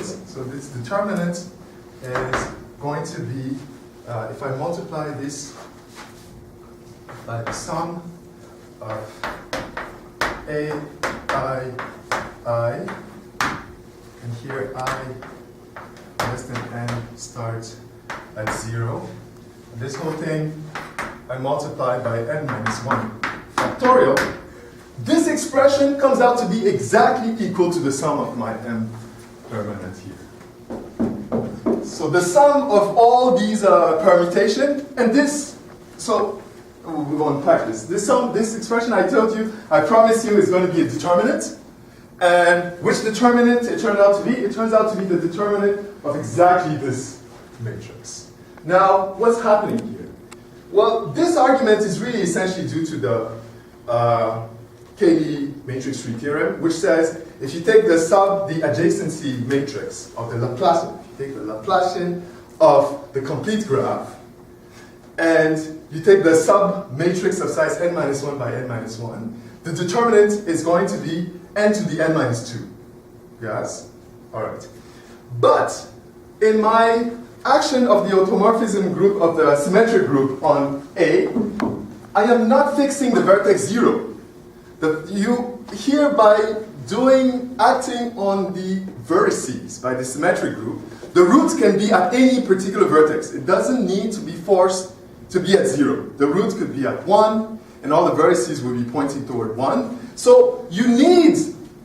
this. So this determinant is going to be, if I multiply this by the sum of a, I, and here I less than n starts at 0. And this whole thing I multiply by n minus 1 factorial. This expression comes out to be exactly equal to the sum of my m permanent here. So the sum of all these permutation and this, so we will unpack this. This expression I told you, I promise you, is going to be a determinant. And which determinant it turned out to be? It turns out to be the determinant of exactly this matrix. Now, what's happening here? Well, this argument is really essentially due to the KD matrix tree theorem, which says if you take the adjacency matrix of the Laplacian, if you take the Laplacian of the complete graph, and you take the sub matrix of size n minus 1 by n minus 1, the determinant is going to be n to the n minus 2. Yes? All right. But in my action of the automorphism group of the symmetric group on A, I am not fixing the vertex 0. Here by acting on the vertices by the symmetric group, the root can be at any particular vertex. It doesn't need to be forced to be at 0. The root could be at 1, and all the vertices will be pointing toward 1. So you need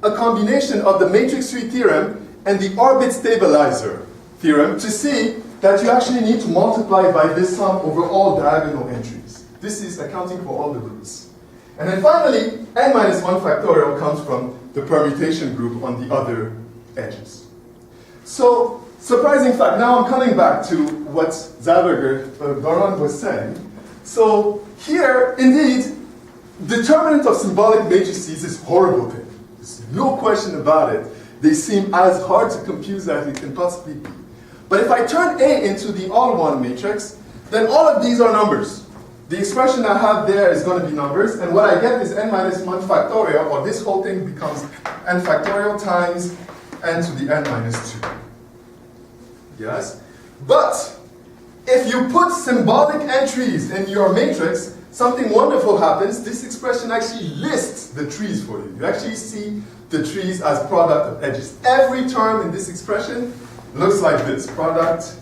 a combination of the matrix tree theorem and the orbit stabilizer theorem to see that you actually need to multiply by this sum over all diagonal entries. This is accounting for all the roots. And then finally, n minus 1 factorial comes from the permutation group on the other edges. So, surprising fact, now I'm coming back to what Doron was saying. So here, indeed, determinant of symbolic matrices is a horrible thing. There's no question about it. They seem as hard to compute as it can possibly be. But if I turn A into the all-one matrix, then all of these are numbers. The expression I have there is going to be numbers, and what I get is n minus 1 factorial, or this whole thing becomes n factorial times n to the n minus 2. Yes? But if you put symbolic entries in your matrix, something wonderful happens. This expression actually lists the trees for you. You actually see the trees as product of edges. Every term in this expression looks like this. Product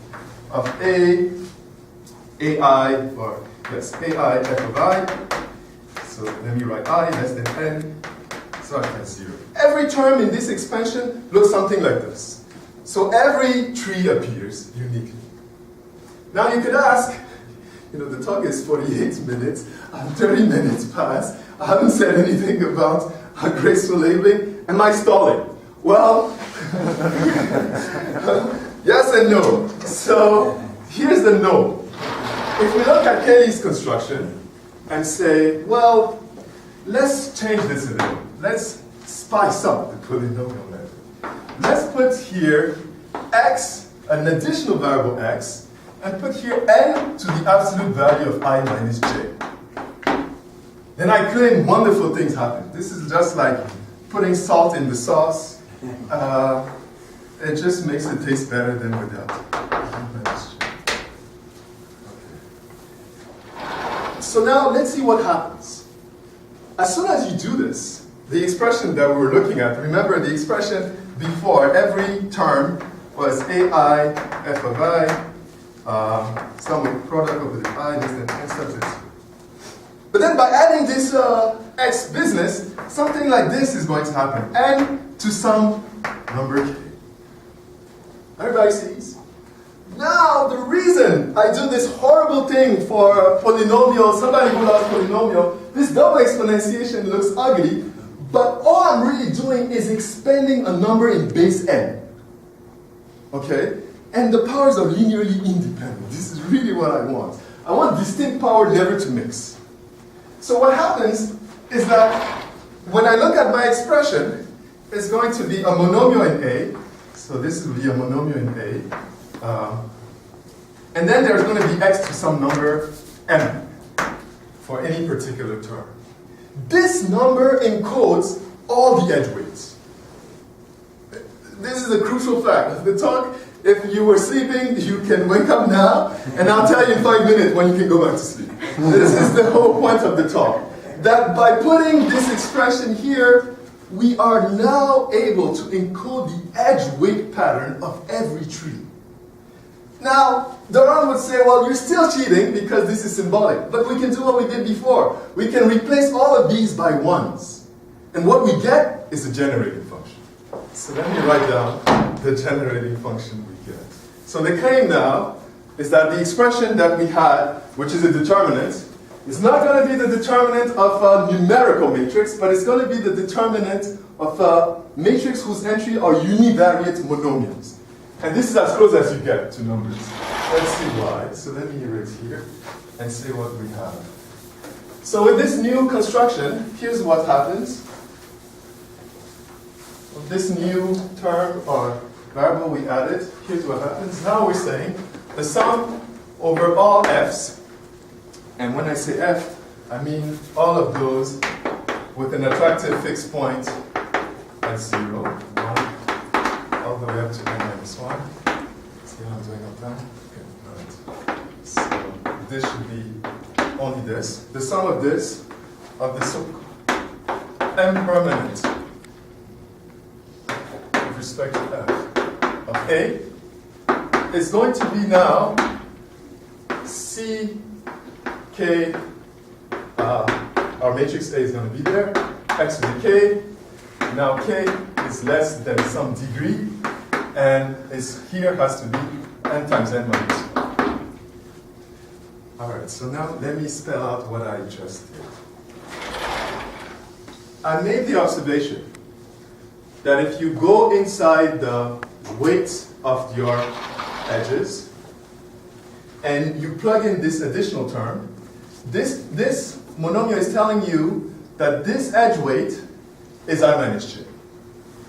of AI, or yes, AI f of I. So let me write I less than n, so I can 0. Every term in this expansion looks something like this. So every tree appears uniquely. Now you could ask, the talk is 48 minutes, 30 minutes past, I haven't said anything about graceful labeling. Am I stalling? Well, yes and no. So here's the no. If we look at Kelly's construction and say, well, let's change this a little. Let's spice up the polynomial method. Let's put here x, an additional variable x, and put here n to the absolute value of I minus j. Then I claim wonderful things happen. This is just like putting salt in the sauce. It just makes it taste better than without. So now let's see what happens. As soon as you do this, the expression that we were looking at, remember the expression before, every term was AI f of I, sum of product over the I less than n subsets. But then by adding this x business, something like this is going to happen. N to some number k. Everybody sees? Now, the reason I do this horrible thing for polynomial, somebody who loves polynomial, this double exponentiation looks ugly, but all I'm really doing is expanding a number in base n. Okay? And the powers are linearly independent. This is really what I want. I want distinct power never to mix. So what happens is that when I look at my expression, it's going to be a monomial in A. So this will be a monomial in A. And then there's going to be x to some number m for any particular term. This number encodes all the edge weights. this is a crucial fact. The talk, if you were sleeping, you can wake up now, and I'll tell you in 5 minutes when you can go back to sleep. This is the whole point of the talk. That by putting this expression here, we are now able to encode the edge weight pattern of every tree. Now, Doran would say, well, you're still cheating because this is symbolic. But we can do what we did before. We can replace all of these by ones. And what we get is a generating function. So let me write down the generating function we get. So the claim now is that the expression that we had, which is a determinant, is not going to be the determinant of a numerical matrix, but it's going to be the determinant of a matrix whose entry are univariate monomials. And this is as close as you get to numbers. Let's see why. So let me erase here and see what we have. So with this new construction, here's what happens. With this new term or variable we added, here's what happens. Now we're saying the sum over all f's, and when I say f, I mean all of those with an attractive fixed point at 0, 1, all the way up to n minus 1. See how I'm doing on time? Okay, all right. So this should be only this. The sum of this, of the m permanent with respect to f of a, is going to be now c k, our matrix A is going to be there, x to the k. Now k is less than some degree, and here has to be n times n minus 1. Alright, so now let me spell out what I just did. I made the observation that if you go inside the weight of your edges, and you plug in this additional term, this monomial is telling you that this edge weight is I minus j.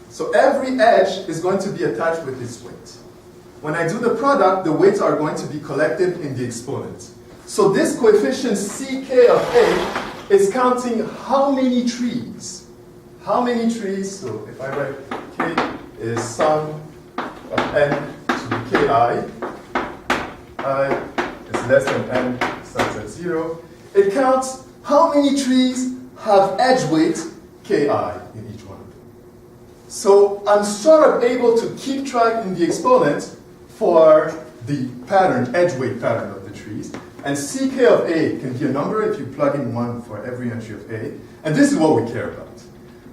So every edge is going to be attached with its weight. When I do the product, the weights are going to be collected in the exponent. So this coefficient ck of A is counting how many trees. How many trees? So if I write k is sum of n to the ki, I is less than n starts at 0. It counts how many trees have edge weight ki in each one of them. So I'm sort of able to keep track in the exponent for the pattern, edge weight pattern of the trees. And ck of A can be a number if you plug in 1 for every entry of A. And this is what we care about.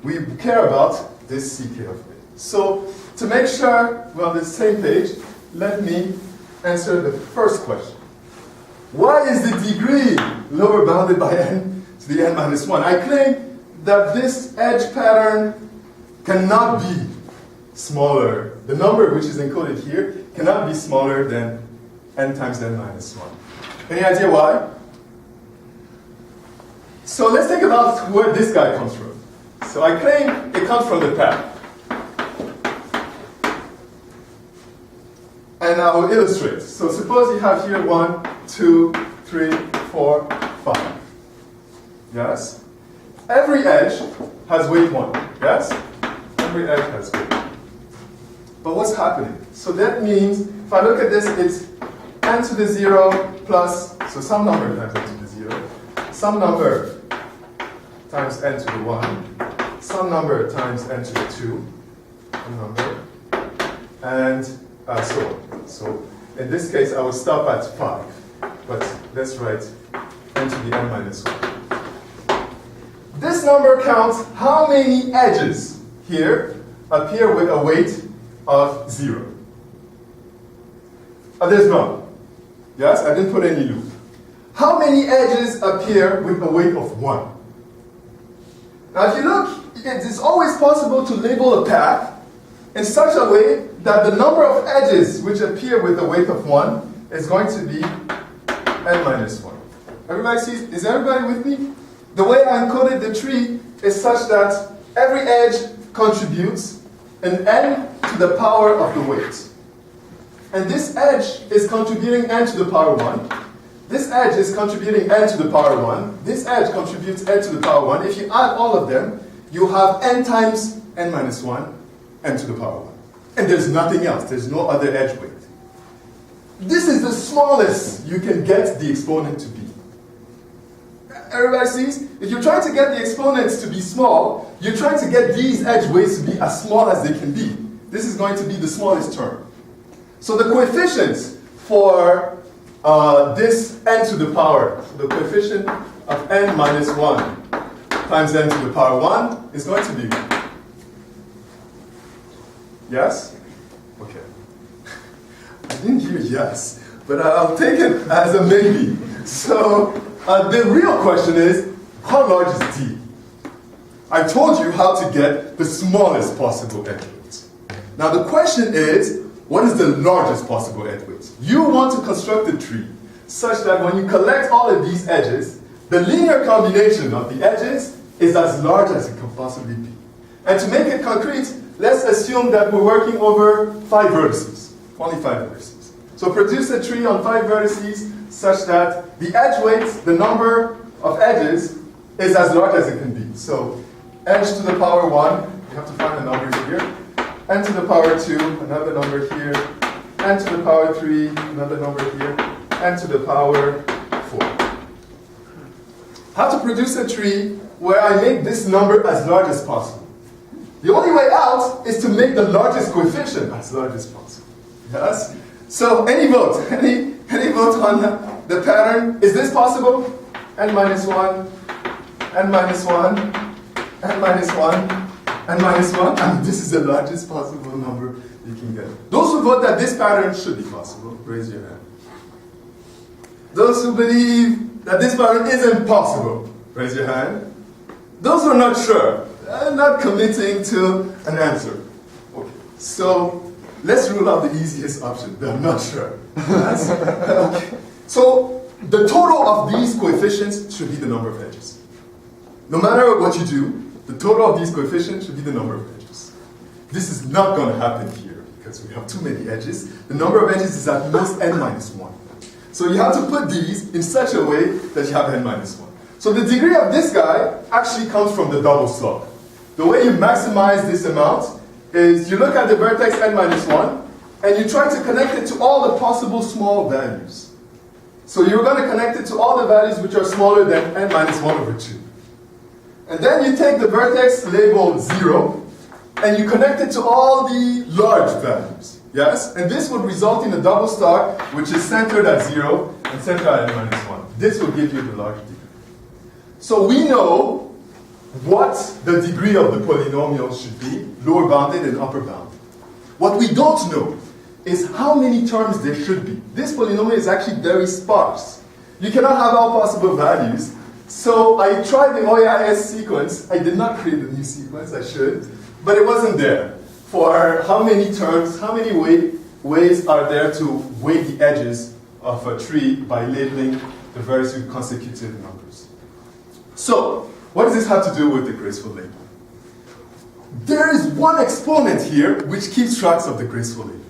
We care about this ck of A. So to make sure we're on the same page, let me answer the first question. Why is the degree lower bounded by n to the n minus 1? I claim that this edge pattern cannot be smaller. The number which is encoded here cannot be smaller than n times n minus 1. Any idea why? So let's think about where this guy comes from. So I claim it comes from the path. And I will illustrate. So suppose you have here 1, 2, 3, 4, 5. Yes? Every edge has weight 1. Yes? Every edge has weight. But what's happening? So that means, if I look at this, it's n to the 0 plus, so some number times n to the 0, some number times n to the 1, some number times n to the 2, some number, and so on. So in this case, I will stop at 5. But let's write n to the n minus 1. This number counts how many edges here appear with a weight of 0. There's none. Yes, I didn't put any loop. How many edges appear with a weight of 1? Now if you look, it is always possible to label a path in such a way that the number of edges which appear with a weight of 1 is going to be n minus 1. Everybody sees? Is everybody with me? The way I encoded the tree is such that every edge contributes an n to the power of the weight. And this edge is contributing n to the power 1. This edge is contributing n to the power 1. This edge contributes n to the power 1. If you add all of them, you have n times n minus 1, n to the power 1. and there's nothing else. There's no other edge weight. This is the smallest you can get the exponent to be. Everybody sees? If you're trying to get the exponents to be small, you're trying to get these edge weights to be as small as they can be. This is going to be the smallest term. So the coefficients for this n to the power, the coefficient of n minus 1 times n to the power 1 is going to be 1. Yes? Okay. I didn't hear yes, but I'll take it as a maybe. So the real question is, how large is D? I told you how to get the smallest possible edge weight. Now the question is, what is the largest possible edge weight? You want to construct a tree such that when you collect all of these edges, the linear combination of the edges is as large as it can possibly be. And to make it concrete, let's assume that we're working over 5 vertices, only 5 vertices. So produce a tree on 5 vertices such that the edge weight, the number of edges, is as large as it can be. So edge to the power 1, you have to find the numbers here. N to the power 2, another number here. N to the power 3, another number here. N to the power 4. How to produce a tree where I make this number as large as possible? The only way out is to make the largest coefficient as large as possible. Yes? So any vote? Any vote on the pattern? Is this possible? N minus 1, N minus 1, N minus 1, N minus 1. I mean, this is the largest possible number you can get. Those who vote that this pattern should be possible, raise your hand. Those who believe that this pattern isn't possible, raise your hand. Those who are not sure, not committing to an answer. Okay, so let's rule out the easiest option, the I'm not sure. Okay. So the total of these coefficients should be the number of edges. No matter what you do, the total of these coefficients should be the number of edges. This is not going to happen here because we have too many edges. The number of edges is at most n minus 1. So you have to put these in such a way that you have n minus 1. So the degree of this guy actually comes from the double slope. The way you maximize this amount is you look at the vertex n minus 1 and you try to connect it to all the possible small values. So you're going to connect it to all the values which are smaller than n minus 1 over 2. And then you take the vertex labeled 0 and you connect it to all the large values. Yes? And this would result in a double star which is centered at 0 and centered at n minus 1. This will give you the large degree. So we know what the degree of the polynomial should be, lower bounded and upper bounded. What we don't know is how many terms there should be. This polynomial is actually very sparse. You cannot have all possible values. So I tried the OAIS sequence. I did not create a new sequence, I should, but it wasn't there. For how many terms, how many ways are there to weight the edges of a tree by labeling the various consecutive numbers. So, what does this have to do with the graceful label? There is one exponent here which keeps track of the graceful label.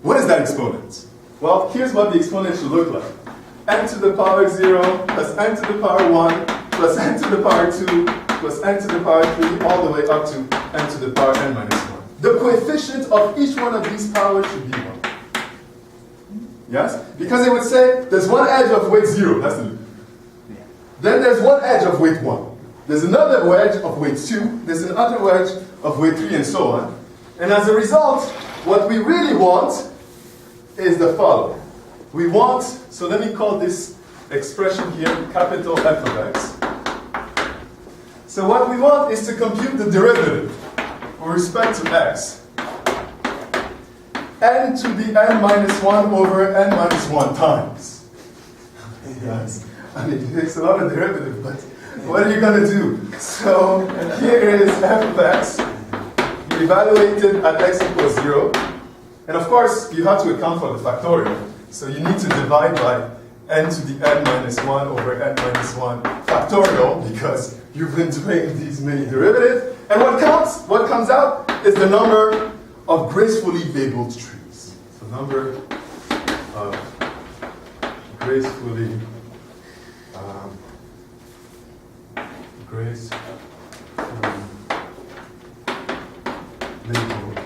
What is that exponent? Well, here's what the exponent should look like. N to the power 0 plus n to the power 1 plus n to the power 2 plus n to the power 3 all the way up to n to the power n minus 1. The coefficient of each one of these powers should be 1. Yes? Because it would say there's one edge of weight 0. That's the loop. Then there's one edge of weight 1. There's another wedge of weight 2. There's another wedge of weight 3 and so on. And as a result, what we really want is the following. We want, so let me call this expression here capital F of x. So what we want is to compute the derivative with respect to x. N to the n minus 1 over n minus 1 times. Yes. I mean, it takes a lot of derivative, but what are you going to do? So here is f of x. You evaluate it at x equals 0. And of course, you have to account for the factorial. So you need to divide by n to the n minus 1 over n minus 1 factorial because you've been doing these many derivatives. And what comes out is the number of gracefully labeled trees. So number of gracefully labeled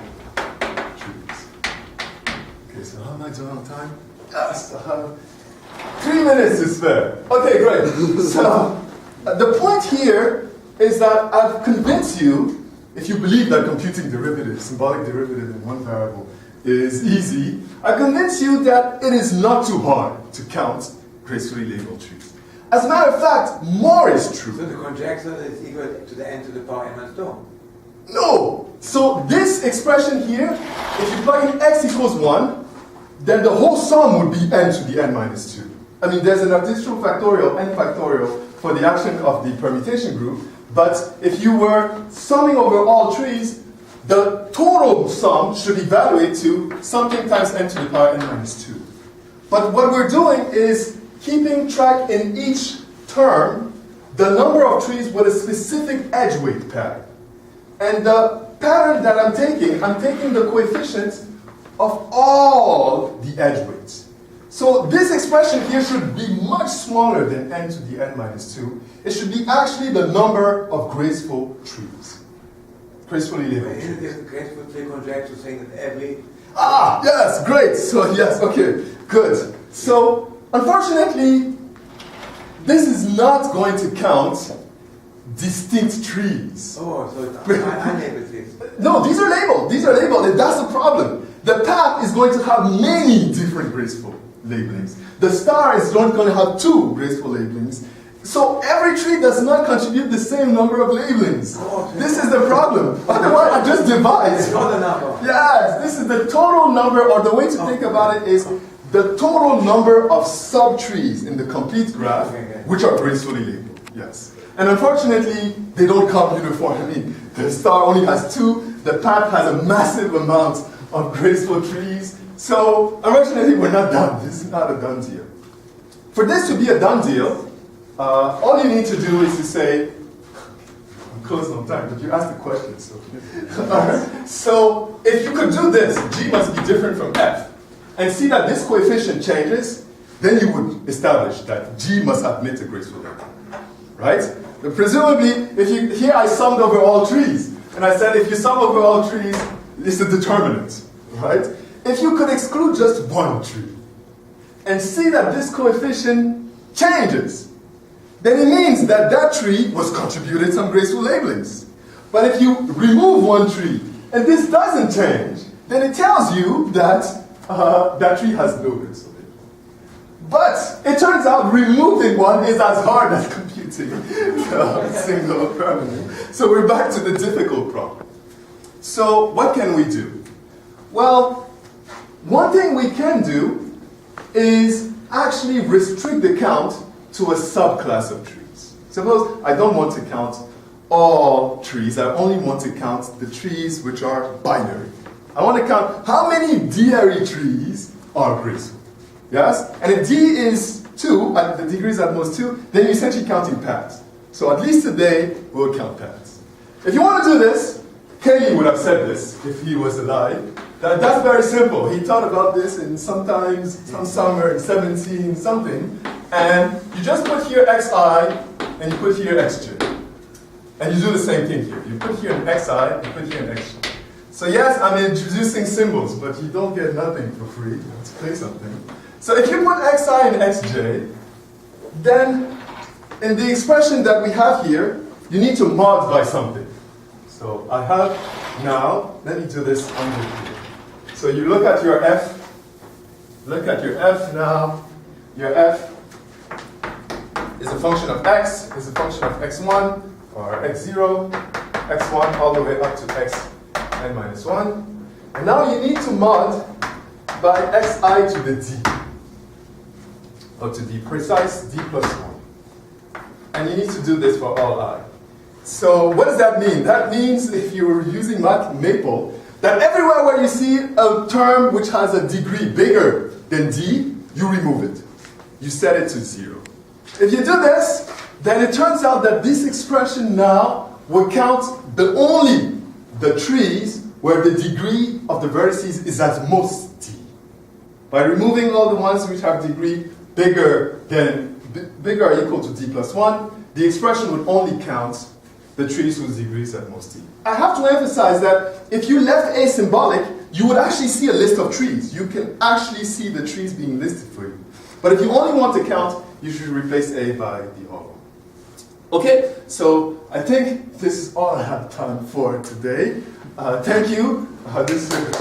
Okay, so how am I doing on time? Yes, 3 minutes to spare. Okay, great. So the point here is that I've convinced you, if you believe that computing derivatives, symbolic derivative in one variable is easy, I convince you that it is not too hard to count gracefully labeled trees. As a matter of fact, more is true. So the conjecture is equal to the n to the power n minus 2? No! So this expression here, if you plug in x equals 1, then the whole sum would be n to the n minus 2. I mean, there's an additional factorial, n factorial, for the action of the permutation group, but if you were summing over all trees, the total sum should evaluate to something times n to the power n minus 2. But what we're doing is keeping track in each term the number of trees with a specific edge weight pattern. And the pattern that I'm taking the coefficient of all the edge weights. So this expression here should be much smaller than n to the n minus 2. It should be actually the number of graceful trees. Gracefully labeled trees. Is the graceful tree conjecture saying that every... Ah, yes, great. So yes, okay, good. So unfortunately, this is not going to count distinct trees. Oh, so it's unlabeled trees. No, these are labeled. These are labeled, and that's the problem. The path is going to have many different graceful labelings. The star is not going to have 2 graceful labelings. So every tree does not contribute the same number of labelings. Oh, this is the problem. Otherwise, I just divide. It's not the number. Yes, this is the total number, or the way to think about it is the total number of subtrees in the complete graph, which are gracefully labeled. Yes. And unfortunately, they don't come uniformly. The star only has 2. The path has a massive amount of graceful trees. So, unfortunately, we're not done. This is not a done deal. For this to be a done deal, all you need to do is to say, I'm close on time, but you asked the question, so. So, if you could do this, G must be different from F, and see that this coefficient changes, then you would establish that G must admit a graceful label. Right? But presumably, here I summed over all trees, and I said if you sum over all trees, it's a determinant. Right? If you could exclude just one tree, and see that this coefficient changes, then it means that that tree was contributed some graceful labelings. But if you remove one tree, and this doesn't change, then it tells you that that tree has no graceful label. But it turns out removing one is as hard as computing a single permanent. So we're back to the difficult problem. So what can we do? Well, one thing we can do is actually restrict the count to a subclass of trees. Suppose I don't want to count all trees, I only want to count the trees which are binary. I want to count how many d-ary trees are graceful. Yes? And if d is 2, and the degree is at most 2, then you're essentially counting paths. So at least today, we'll count paths. If you want to do this, Cayley would have said this if he was alive. That's very simple. He thought about this in some summer in 17 something, and you just put here xi and you put here xj. And you do the same thing here. You put here an xi, you put here an xj. So yes, I'm introducing symbols, but you don't get nothing for free. Let's play something. So if you put xi and xj, then in the expression that we have here, you need to mod by something. So I have now, let me do this under here. So you look at your f now, your f is a function of x, is a function of x1, or x0, x1 all the way up to xn minus 1. And now you need to mod by xi to the d, or to be precise, d plus 1. And you need to do this for all I. So what does that mean? That means if you're using Maple, that everywhere where you see a term which has a degree bigger than d, you remove it. You set it to 0. If you do this, then it turns out that this expression now will count only the trees where the degree of the vertices is at most d. By removing all the ones which have degree bigger or equal to d plus 1, the expression would only count the trees whose degree is at most d. I have to emphasize that if you left A symbolic, you would actually see a list of trees. You can actually see the trees being listed for you. But if you only want to count, you should replace A by the O. Okay, so I think this is all I have time for today. Thank you. This is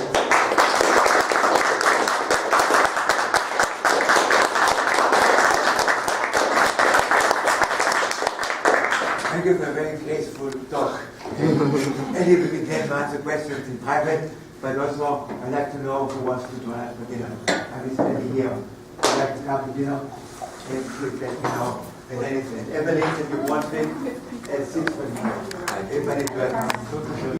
Thank you for a very graceful talk. Any of you can answer questions in private, but also I'd like to know who wants to join us for dinner. I will spend here. I'd like to come to dinner and please let me know. And then it's Evelyn, if you want it, at 6:45. Everybody is welcome.